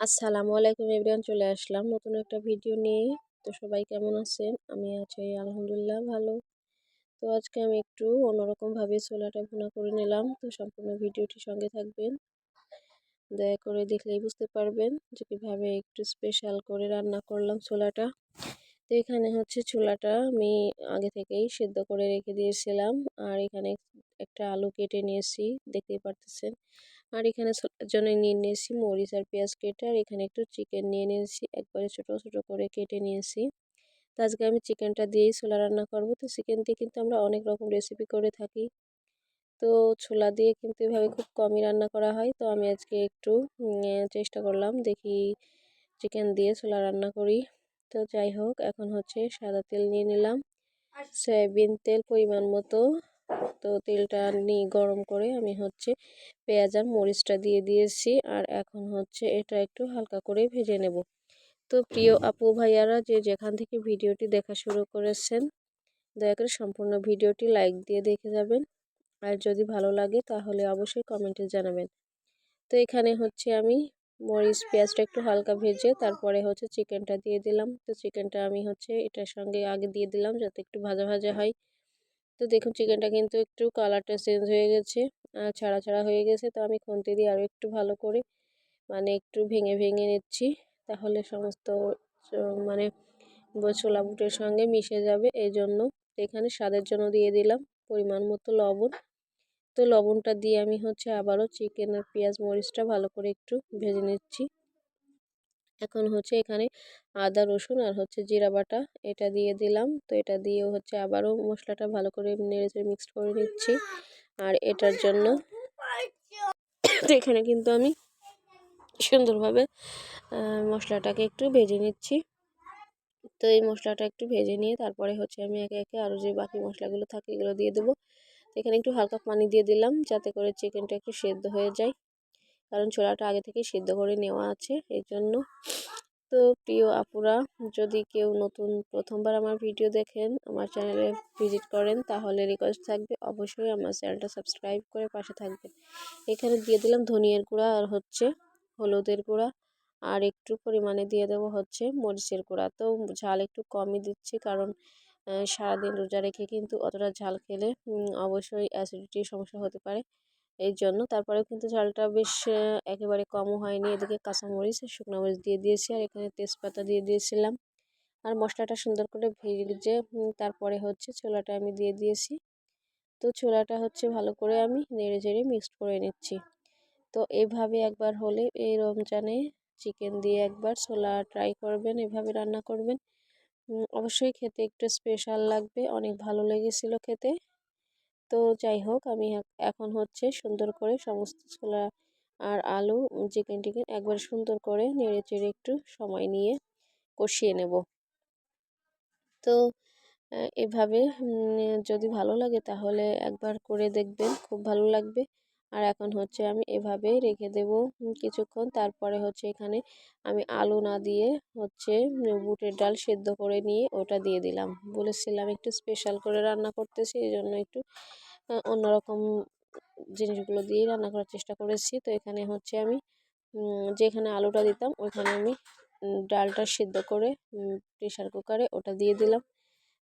আসসালামু আলাইকুম এভরিওয়ান, চলে আসলাম নতুন একটা ভিডিও নিয়ে। তো সবাই কেমন আছেন? আমি আছি আলহামদুলিল্লাহ ভালো। তো আজকে আমি একটু অন্যরকম ভাবে ছোলাটা ভুনা করে নিলাম। তো সম্পূর্ণ ভিডিওটি সঙ্গে থাকবেন, দয়া করে দেখলেই বুঝতে পারবেন যে কিভাবে একটু স্পেশাল করে রান্না করলাম ছোলাটা। তো এখানে হচ্ছে ছোলাটা আমি আগে থেকেই সেদ্ধ করে রেখে দিয়েছিলাম। আর এখানে একটা আলু কেটে নিয়েছি, দেখতেই পারতেছেন। আর এখানে ছোলার জন্য নিয়ে নিয়েছি মরিচ আর পেঁয়াজ কেটে। আর এখানে একটু চিকেন নিয়ে নিয়েছি, একবারে ছোট ছোট করে কেটে নিয়েছি। তো আজকে আমি চিকেনটা দিয়েই ছোলা রান্না করব। তো চিকেন দিয়ে কিন্তু আমরা অনেক রকম রেসিপি করে থাকি, তো ছোলা দিয়ে কিন্তু এভাবে খুব কমই রান্না করা হয়। তো আমি আজকে একটু চেষ্টা করলাম, দেখি চিকেন দিয়ে ছোলা রান্না করি। তো যাই হোক, এখন হচ্ছে সাদা তেল নিয়ে নিলাম, সয়াবিন তেল পরিমাণ মতো। তো তেলটা নিয়ে গরম করে আমি হচ্ছে পেঁয়াজ আর মরিচটা দিয়ে দিয়েছি। আর এখন হচ্ছে এটা একটু হালকা করে ভেজে নেব। তো প্রিয় আপু ভাইয়ারা, যে যেখান থেকে ভিডিওটি দেখা শুরু করেছেন, দয়া করে সম্পূর্ণ ভিডিওটি লাইক দিয়ে দেখে যাবেন। আর যদি ভালো লাগে তাহলে অবশ্যই কমেন্টে জানাবেন। তো এখানে হচ্ছে আমি মরিচ পেঁয়াজটা একটু হালকা ভেজে তারপরে হচ্ছে চিকেনটা দিয়ে দিলাম। তো চিকেনটা আমি হচ্ছে এটার সঙ্গে আগে দিয়ে দিলাম যাতে একটু ভাজা ভাজা হয়। তো দেখুন চিকেনটা কিন্তু একটু কালারটা চেঞ্জ হয়ে গেছে, ছাড়া ছাড়া হয়ে গেছে। তো আমি খুন্তি দিয়ে আরও একটু ভালো করে একটু ভেঙে ভেঙে নিচ্ছি, তাহলে সমস্ত মানে ছোলা বুটের সঙ্গে মিশে যাবে। এই জন্য এখানে স্বাদের জন্য দিয়ে দিলাম পরিমাণ মতো লবণ। তো লবণটা দিয়ে আমি হচ্ছে আবারও চিকেন আর পেঁয়াজ মরিচটা ভালো করে একটু ভেজে নিচ্ছি। এখন হচ্ছে এখানে আদা রসুন আর হচ্ছে জিরা বাটা এটা দিয়ে দিলাম। তো এটা দিয়েও হচ্ছে আবারও মশলাটা ভালো করে নেড়েচেড়ে মিক্সড করে নিচ্ছি। আর এটার জন্য তো এখানে কিন্তু আমি সুন্দরভাবে মশলাটাকে একটু ভেজে নিচ্ছি। তো এই মশলাটা একটু ভেজে নিয়ে তারপরে হচ্ছে আমি একে একে আরও যে বাকি মশলাগুলো থাকে এগুলো দিয়ে দেবো। তো এখানে একটু হালকা পানি দিয়ে দিলাম যাতে করে চিকেনটা একটু সেদ্ধ হয়ে যায়, কারণ ছোলাটা আগে থেকে সিদ্ধ করে নেওয়া আছে এই জন্য। তো প্রিয় আপুরা, যদি কেউ নতুন প্রথমবার আমার ভিডিও দেখেন, আমার চ্যানেলে ভিজিট করেন, তাহলে রিকোয়েস্ট থাকবে অবশ্যই আমার চ্যানেলটা সাবস্ক্রাইব করে পাশে থাকবেন। এখানে দিয়ে দিলাম ধনিয়ার গুঁড়া আর হচ্ছে হলুদের গুঁড়া, আর একটু পরিমাণে দিয়ে দেবো হচ্ছে মরিচের গুঁড়া। তো ঝাল একটু কমই দিচ্ছি, কারণ সারাদিন রোজা রেখে কিন্তু অতটা ঝাল খেলে অবশ্যই অ্যাসিডিটির সমস্যা হতে পারে এই জন্য। তারপরেও কিন্তু ঝালটা বেশ একেবারে কমও হয়নি। এদিকে কাঁচামরিচ শুকনো মরিচ দিয়ে দিয়েছি, আর এখানে তেজপাতা দিয়ে দিয়েছিলাম। আর মশলাটা সুন্দর করে ভেজে তারপরে হচ্ছে ছোলাটা আমি দিয়ে দিয়েছি। তো ছোলাটা হচ্ছে ভালো করে আমি নেড়ে চেড়ে মিক্সড করে নিচ্ছি। তো এভাবে একবার হলে এই রমজানে চিকেন দিয়ে একবার ছোলা ট্রাই করবেন, এভাবে রান্না করবেন। অবশ্যই খেতে একটু স্পেশাল লাগবে, অনেক ভালো লেগেছিল খেতে। তো যাই হোক, আমি এখন হচ্ছে সুন্দর করে সমস্ত ছোলা আর আলু চিকেন টিকেন একবার সুন্দর করে নেড়ে চেড়ে একটু সময় নিয়ে কষিয়ে নেব। তো এভাবে যদি ভালো লাগে তাহলে একবার করে দেখবেন, খুব ভালো লাগবে। আর এখন হচ্ছে আমি এভাবেই রেখে দেব কিছুক্ষণ। তারপরে হচ্ছে এখানে আমি আলু না দিয়ে হচ্ছে বুটের ডাল সেদ্ধ করে নিয়ে ওটা দিয়ে দিলাম। বলেছিলাম একটু স্পেশাল করে রান্না করতেছি, এই জন্য একটু অন্যরকম জিনিসগুলো দিয়েই রান্না করার চেষ্টা করেছি। তো এখানে হচ্ছে আমি যেখানে আলুটা দিতাম ওইখানে আমি ডালটা সিদ্ধ করে প্রেশার কুকারে ওটা দিয়ে দিলাম।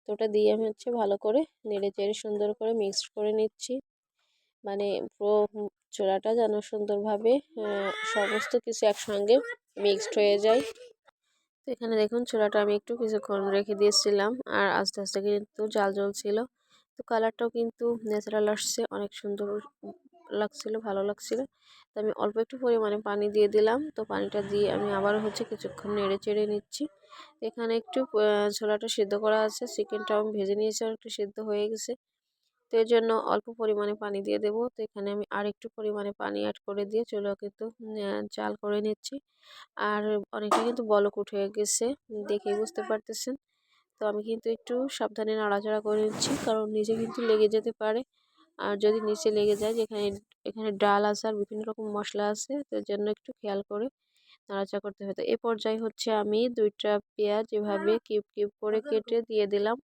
তো ওটা দিয়ে আমি হচ্ছে ভালো করে নেড়ে চেড়ে সুন্দর করে মিক্সড করে নিচ্ছি, পুরো ছোলাটা যেন সুন্দরভাবে সমস্ত কিছু একসঙ্গে মিক্সড হয়ে যায়। তো এখানে দেখুন ছোলাটা আমি একটু কিছুক্ষণ রেখে দিয়েছিলাম, আর আস্তে আস্তে কিন্তু জাল জ্বলছিল। তো কালারটাও কিন্তু ন্যাচারাল আসছে, অনেক সুন্দর লাগছিল, ভালো লাগছিল। তো আমি অল্প একটু পরিমাণে পানি দিয়ে দিলাম। তো পানিটা দিয়ে আমি আবারও হচ্ছে কিছুক্ষণ নেড়ে চেড়ে নিচ্ছি। এখানে একটু ছোলাটা সিদ্ধ করা আছে, চিকেনটাও আমি ভেজে নিয়েছি আর একটু সিদ্ধ হয়ে গেছে। তো এর জন্য অল্প পরিমাণে পানি দিয়ে দেব। তো এখানে আমি আর একটু পরিমাণে পানি অ্যাড করে দিয়ে চুলা কিন্তু জাল করে নিচ্ছি। আর অনেকটা কিন্তু বলক উঠে গেছে, দেখেই বুঝতে পারতেছেন। তো আমি কিন্তু একটু সাবধানে নাড়াচাড়া করে নিচ্ছি, কারণ নিচে কিন্তু লেগে যেতে পারে। আর যদি নিচে লেগে যায়, যেখানে এখানে ডাল আছে আর বিভিন্ন রকম মশলা আছে, তো এর জন্য একটু খেয়াল করে নাড়াচাড়া করতে হবে। তো এ পর্যায়ে হচ্ছে আমি 2টা পেঁয়াজ এভাবে কিউব কিউব করে কেটে দিয়ে দিলাম।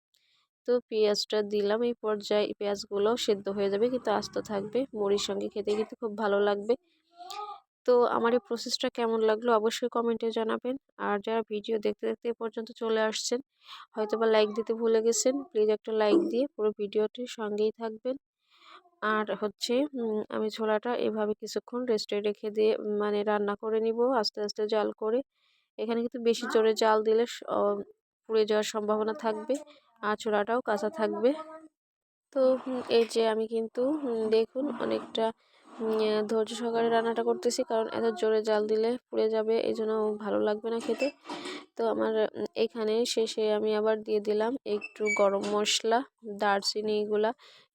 তো পেঁয়াজটা দিলাম, এই পর্যায়ে পেঁয়াজগুলো সেদ্ধ হয়ে যাবে কিন্তু আস্ত থাকবে, মুড়ির সঙ্গে খেতে কিন্তু খুব ভালো লাগবে। তো আমার এই প্রসেসটা কেমন লাগলো অবশ্যই কমেন্টে জানাবেন। আর যারা ভিডিও দেখতে দেখতে এ পর্যন্ত চলে আসছেন, হয়তোবা লাইক দিতে ভুলে গেছেন, প্লিজ একটা লাইক দিয়ে পুরো ভিডিওটির সঙ্গেই থাকবেন। আর হচ্ছে আমি ছোলাটা এভাবে কিছুক্ষণ রেস্টে রেখে দিয়ে মানে রান্না করে নিব আস্তে আস্তে জাল করে। এখানে কিন্তু বেশি জোরে জাল দিলে পুড়ে যাওয়ার সম্ভাবনা থাকবে আর ছোলাটাও কাঁচা থাকবে। তো এই যে আমি কিন্তু দেখুন অনেকটা ধৈর্য সহকারে রান্নাটা করতেছি, কারণ এত জোরে জাল দিলে পুড়ে যাবে, এই জন্য ভালো লাগবে না খেতে। তো আমার এখানে শেষে আমি আবার দিয়ে দিলাম একটু গরম মশলা, দারচিনি, এগুলা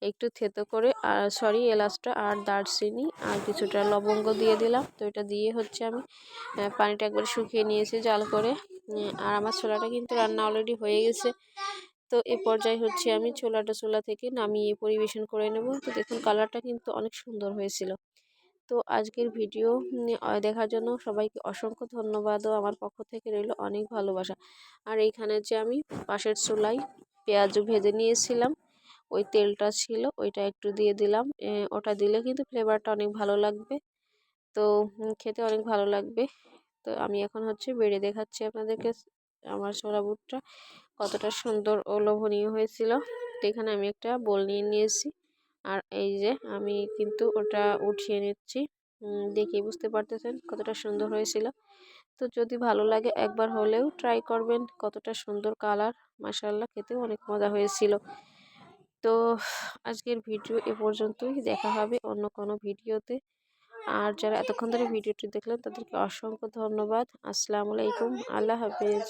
একটু থেতো করে, আর সরি এলাচটা আর দারচিনি আর কিছুটা লবঙ্গ দিয়ে দিলাম। তো এটা দিয়ে হচ্ছে আমি পানিটা একবার শুকিয়ে নিয়েছি জাল করে। আর আমার ছোলাটা কিন্তু রান্না অলরেডি হয়ে গেছে। তো এ পর্যায়ে হচ্ছে আমি ছোলাটা চুলা থেকে নামিয়ে পরিবেশন করে নেব। তো দেখুন কালারটা কিন্তু অনেক সুন্দর হয়েছিল। তো আজকের ভিডিও দেখার জন্য সবাইকে অসংখ্য ধন্যবাদ ও আমার পক্ষ থেকে রইল অনেক ভালোবাসা। আর এইখানে যে আমি পাশের চুলায় পেঁয়াজ ভেজে নিয়েছিলাম, ওই তেলটা ছিল ওইটা একটু দিয়ে দিলাম। ওটা দিলে কিন্তু ফ্লেভারটা অনেক ভালো লাগবে। তো খেতে অনেক ভালো লাগবে। তো আমি এখন হচ্ছে বেড়ে দেখাচ্ছি আপনাদেরকে আমার ছোলা বুটটা কতটা সুন্দর ও লোভনীয় হয়েছিল। তো এখানে আমি একটা বোল নিয়ে নিয়েছি, আর এই যে আমি কিন্তু ওটা উঠিয়ে নিচ্ছি। দেখেই বুঝতে পারতেছেন কতটা সুন্দর হয়েছিল। তো যদি ভালো লাগে একবার হলেও ট্রাই করবেন, কতটা সুন্দর কালার, মাশাআল্লাহ খেতেও অনেক মজা হয়েছিল। তো আজকের ভিডিও এ পর্যন্তই, দেখা হবে অন্য কোনো ভিডিওতে। আর যারা এতক্ষণ ধরে ভিডিওটি দেখলেন তাদেরকে অসংখ্য ধন্যবাদ। আসসালামু আলাইকুম, আল্লাহ হাফেজ।